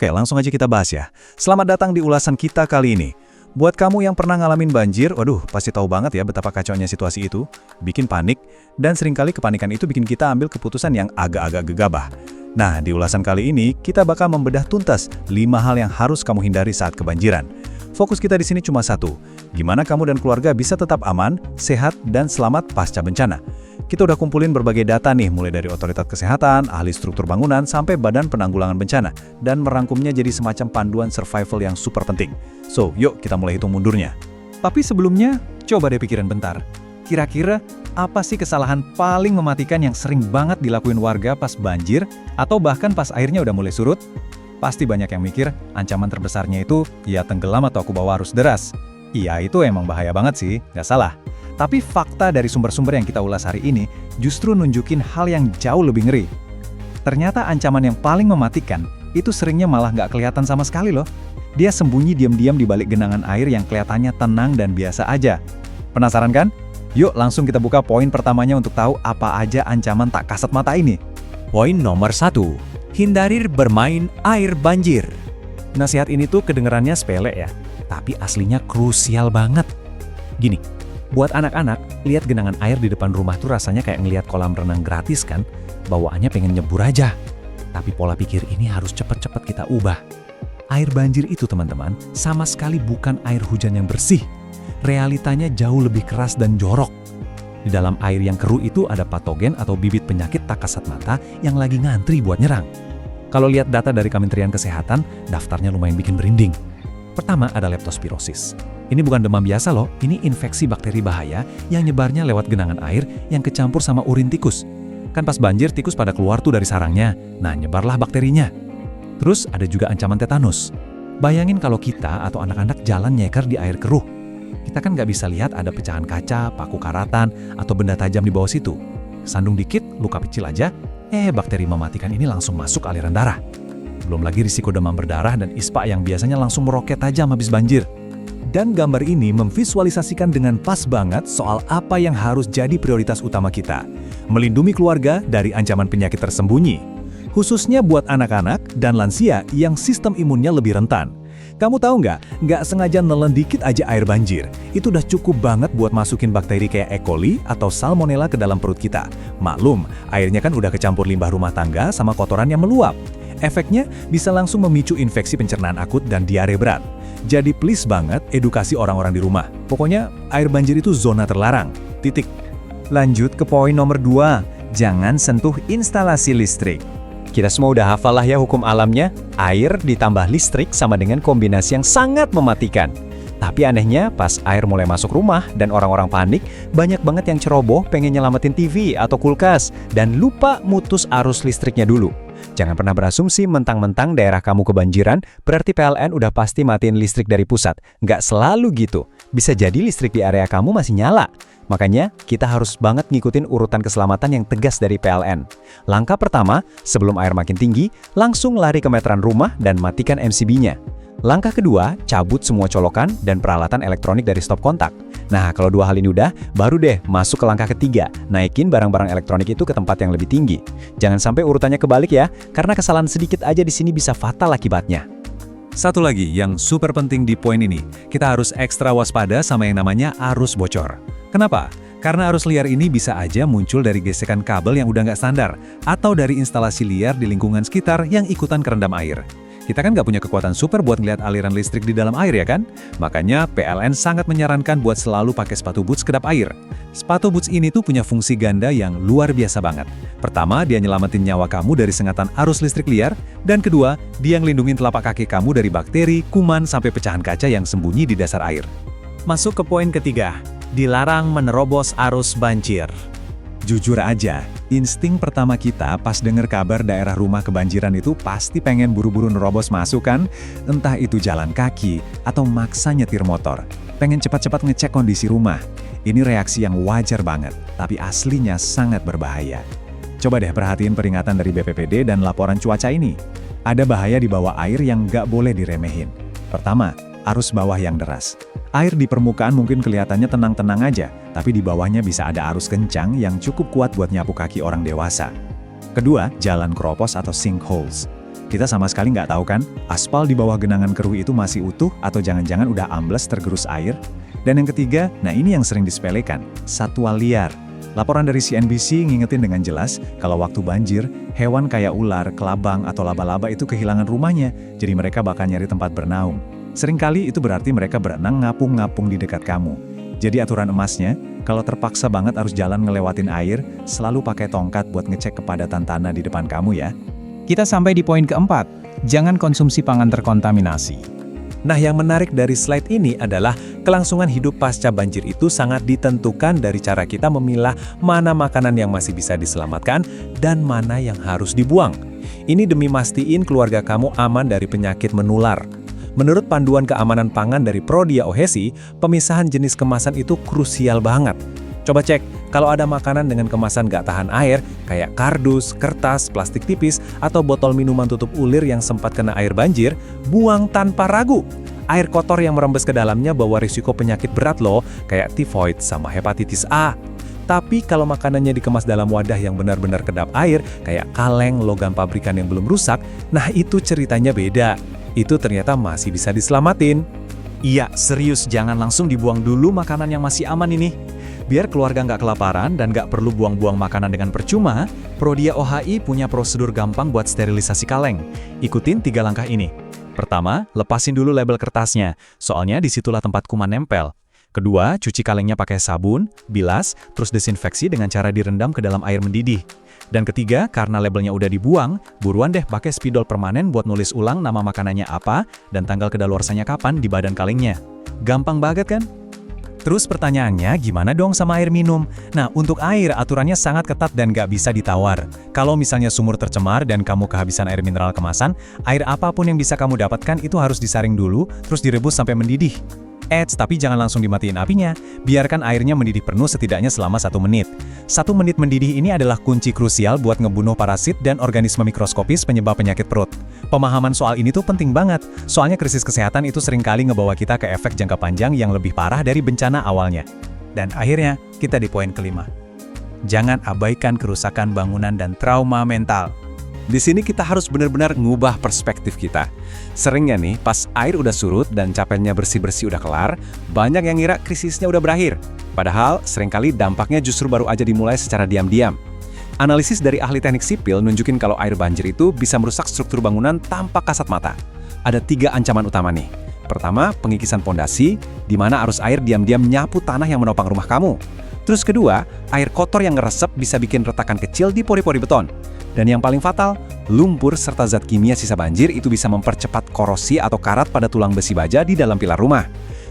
Oke, langsung aja kita bahas ya. Selamat datang di ulasan kita kali ini. Buat kamu yang pernah ngalamin banjir, waduh, pasti tahu banget ya betapa kacaunya situasi itu. Bikin panik, dan seringkali kepanikan itu bikin kita ambil keputusan yang agak-agak gegabah. Nah, di ulasan kali ini, kita bakal membedah tuntas 5 hal yang harus kamu hindari saat kebanjiran. Fokus kita di sini cuma satu, gimana kamu dan keluarga bisa tetap aman, sehat, dan selamat pasca bencana. Kita udah kumpulin berbagai data nih, mulai dari otoritas kesehatan, ahli struktur bangunan, sampai badan penanggulangan bencana, dan merangkumnya jadi semacam panduan survival yang super penting. So, yuk kita mulai hitung mundurnya. Tapi sebelumnya, coba deh pikirin bentar. Kira-kira apa sih kesalahan paling mematikan yang sering banget dilakuin warga pas banjir, atau bahkan pas airnya udah mulai surut? Pasti banyak yang mikir, ancaman terbesarnya itu, ya tenggelam atau aku bawa arus deras. Iya, itu emang bahaya banget sih, nggak salah. Tapi fakta dari sumber-sumber yang kita ulas hari ini justru nunjukin hal yang jauh lebih ngeri. Ternyata ancaman yang paling mematikan itu seringnya malah nggak kelihatan sama sekali loh. Dia sembunyi diam-diam di balik genangan air yang kelihatannya tenang dan biasa aja. Penasaran kan? Yuk langsung kita buka poin pertamanya untuk tahu apa aja ancaman tak kasat mata ini. Poin nomor 1. Hindari bermain air banjir. Nasihat ini tuh kedengerannya sepele ya, tapi aslinya krusial banget. Gini, buat anak-anak, lihat genangan air di depan rumah tuh rasanya kayak ngelihat kolam renang gratis kan? Bawaannya pengen nyebur aja. Tapi pola pikir ini harus cepet-cepet kita ubah. Air banjir itu teman-teman, sama sekali bukan air hujan yang bersih. Realitanya jauh lebih keras dan jorok. Di dalam air yang keruh itu ada patogen atau bibit penyakit tak kasat mata yang lagi ngantri buat nyerang. Kalau lihat data dari Kementerian Kesehatan, daftarnya lumayan bikin merinding. Pertama ada leptospirosis. Ini bukan demam biasa loh, ini infeksi bakteri bahaya yang nyebarnya lewat genangan air yang kecampur sama urin tikus. Kan pas banjir tikus pada keluar tuh dari sarangnya, nah nyebarlah bakterinya. Terus ada juga ancaman tetanus. Bayangin kalau kita atau anak-anak jalan nyeker di air keruh. Kita kan nggak bisa lihat ada pecahan kaca, paku karatan, atau benda tajam di bawah situ. Sandung dikit, luka kecil aja, bakteri mematikan ini langsung masuk aliran darah. Belum lagi risiko demam berdarah dan ispa yang biasanya langsung meroket tajam habis banjir. Dan gambar ini memvisualisasikan dengan pas banget soal apa yang harus jadi prioritas utama kita. Melindungi keluarga dari ancaman penyakit tersembunyi. Khususnya buat anak-anak dan lansia yang sistem imunnya lebih rentan. Kamu tahu nggak sengaja nelen dikit aja air banjir, itu udah cukup banget buat masukin bakteri kayak E. coli atau Salmonella ke dalam perut kita. Maklum, airnya kan udah kecampur limbah rumah tangga sama kotoran yang meluap. Efeknya bisa langsung memicu infeksi pencernaan akut dan diare berat. Jadi please banget edukasi orang-orang di rumah. Pokoknya air banjir itu zona terlarang. Titik. Lanjut ke poin nomor 2. Jangan sentuh instalasi listrik. Kita semua udah hafal lah ya hukum alamnya. Air ditambah listrik sama dengan kombinasi yang sangat mematikan. Tapi anehnya pas air mulai masuk rumah dan orang-orang panik, banyak banget yang ceroboh pengen nyelamatin TV atau kulkas dan lupa mutus arus listriknya dulu. Jangan pernah berasumsi mentang-mentang daerah kamu kebanjiran, berarti PLN udah pasti matiin listrik dari pusat. Nggak selalu gitu. Bisa jadi listrik di area kamu masih nyala. Makanya, kita harus banget ngikutin urutan keselamatan yang tegas dari PLN. Langkah pertama, sebelum air makin tinggi, langsung lari ke meteran rumah dan matikan MCB-nya. Langkah kedua, cabut semua colokan dan peralatan elektronik dari stop kontak. Nah, kalau 2 hal ini udah, baru deh masuk ke langkah ketiga, naikin barang-barang elektronik itu ke tempat yang lebih tinggi. Jangan sampai urutannya kebalik ya, karena kesalahan sedikit aja di sini bisa fatal akibatnya. Satu lagi yang super penting di poin ini, kita harus ekstra waspada sama yang namanya arus bocor. Kenapa? Karena arus liar ini bisa aja muncul dari gesekan kabel yang udah nggak standar, atau dari instalasi liar di lingkungan sekitar yang ikutan kerendam air. Kita kan nggak punya kekuatan super buat ngeliat aliran listrik di dalam air ya kan? Makanya PLN sangat menyarankan buat selalu pakai sepatu boots kedap air. Sepatu boots ini tuh punya fungsi ganda yang luar biasa banget. Pertama, dia nyelamatin nyawa kamu dari sengatan arus listrik liar. Dan kedua, dia ngelindungin telapak kaki kamu dari bakteri, kuman, sampai pecahan kaca yang sembunyi di dasar air. Masuk ke poin ketiga. Dilarang menerobos arus banjir. Jujur aja, insting pertama kita pas denger kabar daerah rumah kebanjiran itu pasti pengen buru-buru nerobos masuk kan? Entah itu jalan kaki atau maksa nyetir motor. Pengen cepat-cepat ngecek kondisi rumah. Ini reaksi yang wajar banget, tapi aslinya sangat berbahaya. Coba deh perhatiin peringatan dari BPPD dan laporan cuaca ini. Ada bahaya di bawah air yang nggak boleh diremehin. Pertama, arus bawah yang deras. Air di permukaan mungkin kelihatannya tenang-tenang aja, tapi di bawahnya bisa ada arus kencang yang cukup kuat buat nyapu kaki orang dewasa. Kedua, jalan keropos atau sinkholes. Kita sama sekali nggak tahu kan, aspal di bawah genangan keruh itu masih utuh atau jangan-jangan udah ambles tergerus air. Dan yang ketiga, nah ini yang sering disepelekan, satwa liar. Laporan dari CNBC ngingetin dengan jelas kalau waktu banjir, hewan kayak ular, kelabang, atau laba-laba itu kehilangan rumahnya, jadi mereka bakal nyari tempat bernaung. Seringkali itu berarti mereka berenang ngapung-ngapung di dekat kamu. Jadi aturan emasnya, kalau terpaksa banget harus jalan ngelewatin air, selalu pakai tongkat buat ngecek kepadatan tanah di depan kamu ya. Kita sampai di poin keempat, jangan konsumsi pangan terkontaminasi. Nah, yang menarik dari slide ini adalah kelangsungan hidup pasca banjir itu sangat ditentukan dari cara kita memilah mana makanan yang masih bisa diselamatkan dan mana yang harus dibuang. Ini demi mastiin keluarga kamu aman dari penyakit menular. Menurut panduan keamanan pangan dari Prodia OHSI, pemisahan jenis kemasan itu krusial banget. Coba cek, kalau ada makanan dengan kemasan gak tahan air, kayak kardus, kertas, plastik tipis, atau botol minuman tutup ulir yang sempat kena air banjir, buang tanpa ragu. Air kotor yang merembes ke dalamnya bawa risiko penyakit berat loh, kayak tifoid sama hepatitis A. Tapi kalau makanannya dikemas dalam wadah yang benar-benar kedap air, kayak kaleng, logam pabrikan yang belum rusak, nah itu ceritanya beda. Itu ternyata masih bisa diselamatin. Iya, serius jangan langsung dibuang dulu makanan yang masih aman ini. Biar keluarga nggak kelaparan dan nggak perlu buang-buang makanan dengan percuma, Prodia OHI punya prosedur gampang buat sterilisasi kaleng. Ikutin 3 langkah ini. Pertama, lepasin dulu label kertasnya, soalnya disitulah tempat kuman nempel. Kedua, cuci kalengnya pakai sabun, bilas, terus desinfeksi dengan cara direndam ke dalam air mendidih. Dan ketiga, karena labelnya udah dibuang, buruan deh pakai spidol permanen buat nulis ulang nama makanannya apa dan tanggal kedaluarsanya kapan di badan kalengnya. Gampang banget kan? Terus pertanyaannya, gimana dong sama air minum? Nah, untuk air, aturannya sangat ketat dan nggak bisa ditawar. Kalau misalnya sumur tercemar dan kamu kehabisan air mineral kemasan, air apapun yang bisa kamu dapatkan itu harus disaring dulu, terus direbus sampai mendidih. Tapi jangan langsung dimatiin apinya, biarkan airnya mendidih penuh setidaknya selama 1 menit. 1 menit mendidih ini adalah kunci krusial buat ngebunuh parasit dan organisme mikroskopis penyebab penyakit perut. Pemahaman soal ini tuh penting banget, soalnya krisis kesehatan itu seringkali ngebawa kita ke efek jangka panjang yang lebih parah dari bencana awalnya. Dan akhirnya, kita di poin kelima. Jangan abaikan kerusakan bangunan dan trauma mental. Di sini kita harus benar-benar ngubah perspektif kita. Seringnya nih, pas air udah surut dan capeknya bersih-bersih udah kelar, banyak yang ngira krisisnya udah berakhir. Padahal, seringkali dampaknya justru baru aja dimulai secara diam-diam. Analisis dari ahli teknik sipil nunjukin kalau air banjir itu bisa merusak struktur bangunan tanpa kasat mata. Ada 3 ancaman utama nih. Pertama, pengikisan pondasi, di mana arus air diam-diam nyapu tanah yang menopang rumah kamu. Terus kedua, air kotor yang ngeresep bisa bikin retakan kecil di pori-pori beton. Dan yang paling fatal, lumpur serta zat kimia sisa banjir itu bisa mempercepat korosi atau karat pada tulang besi baja di dalam pilar rumah.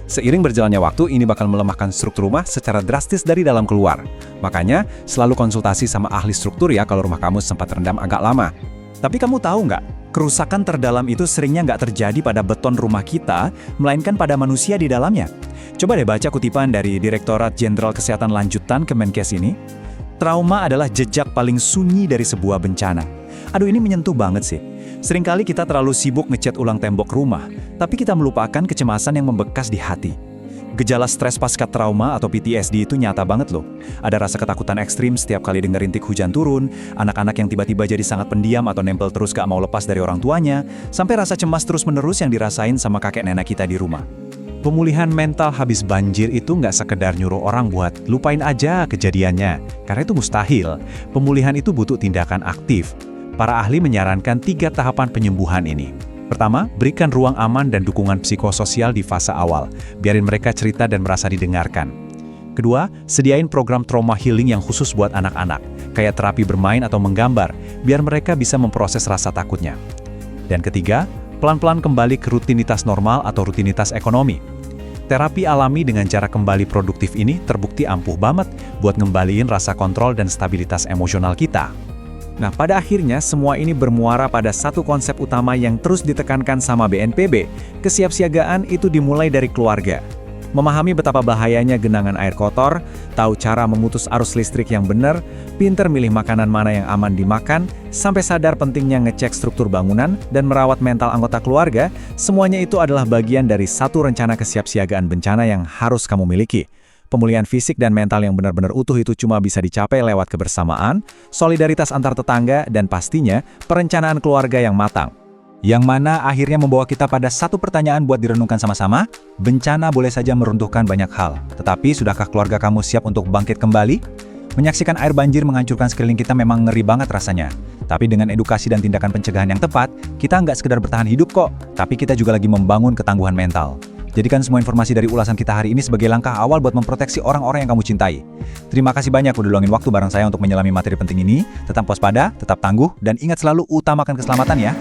Seiring berjalannya waktu, ini bakal melemahkan struktur rumah secara drastis dari dalam keluar. Makanya, selalu konsultasi sama ahli struktur ya kalau rumah kamu sempat terendam agak lama. Tapi kamu tahu nggak, kerusakan terdalam itu seringnya nggak terjadi pada beton rumah kita, melainkan pada manusia di dalamnya. Coba deh baca kutipan dari Direktorat Jenderal Kesehatan Lanjutan Kemenkes ini. Trauma adalah jejak paling sunyi dari sebuah bencana. Aduh, ini menyentuh banget sih. Seringkali kita terlalu sibuk ngecat ulang tembok rumah, tapi kita melupakan kecemasan yang membekas di hati. Gejala stres pasca trauma atau PTSD itu nyata banget loh. Ada rasa ketakutan ekstrim setiap kali dengar rintik hujan turun, anak-anak yang tiba-tiba jadi sangat pendiam atau nempel terus gak mau lepas dari orang tuanya, sampai rasa cemas terus-menerus yang dirasain sama kakek nenek kita di rumah. Pemulihan mental habis banjir itu nggak sekedar nyuruh orang buat lupain aja kejadiannya, karena itu mustahil. Pemulihan itu butuh tindakan aktif. Para ahli menyarankan 3 tahapan penyembuhan ini. Pertama, berikan ruang aman dan dukungan psikososial di fase awal, biarin mereka cerita dan merasa didengarkan. Kedua, sediain program trauma healing yang khusus buat anak-anak, kayak terapi bermain atau menggambar, biar mereka bisa memproses rasa takutnya. Dan ketiga, pelan-pelan kembali ke rutinitas normal atau rutinitas ekonomi. Terapi alami dengan cara kembali produktif ini terbukti ampuh banget buat ngembaliin rasa kontrol dan stabilitas emosional kita. Nah, pada akhirnya semua ini bermuara pada satu konsep utama yang terus ditekankan sama BNPB. Kesiapsiagaan itu dimulai dari keluarga. Memahami betapa bahayanya genangan air kotor, tahu cara memutus arus listrik yang benar, pinter milih makanan mana yang aman dimakan, sampai sadar pentingnya ngecek struktur bangunan dan merawat mental anggota keluarga, semuanya itu adalah bagian dari satu rencana kesiapsiagaan bencana yang harus kamu miliki. Pemulihan fisik dan mental yang benar-benar utuh itu cuma bisa dicapai lewat kebersamaan, solidaritas antar tetangga, dan pastinya perencanaan keluarga yang matang. Yang mana akhirnya membawa kita pada satu pertanyaan buat direnungkan sama-sama. Bencana boleh saja meruntuhkan banyak hal, tetapi sudahkah keluarga kamu siap untuk bangkit kembali? Menyaksikan air banjir menghancurkan sekeliling kita memang ngeri banget rasanya. Tapi dengan edukasi dan tindakan pencegahan yang tepat, kita nggak sekedar bertahan hidup kok, tapi kita juga lagi membangun ketangguhan mental. Jadikan semua informasi dari ulasan kita hari ini sebagai langkah awal buat memproteksi orang-orang yang kamu cintai. Terima kasih banyak udah luangin waktu bareng saya untuk menyelami materi penting ini. Tetap waspada, tetap tangguh, dan ingat selalu utamakan keselamatan ya.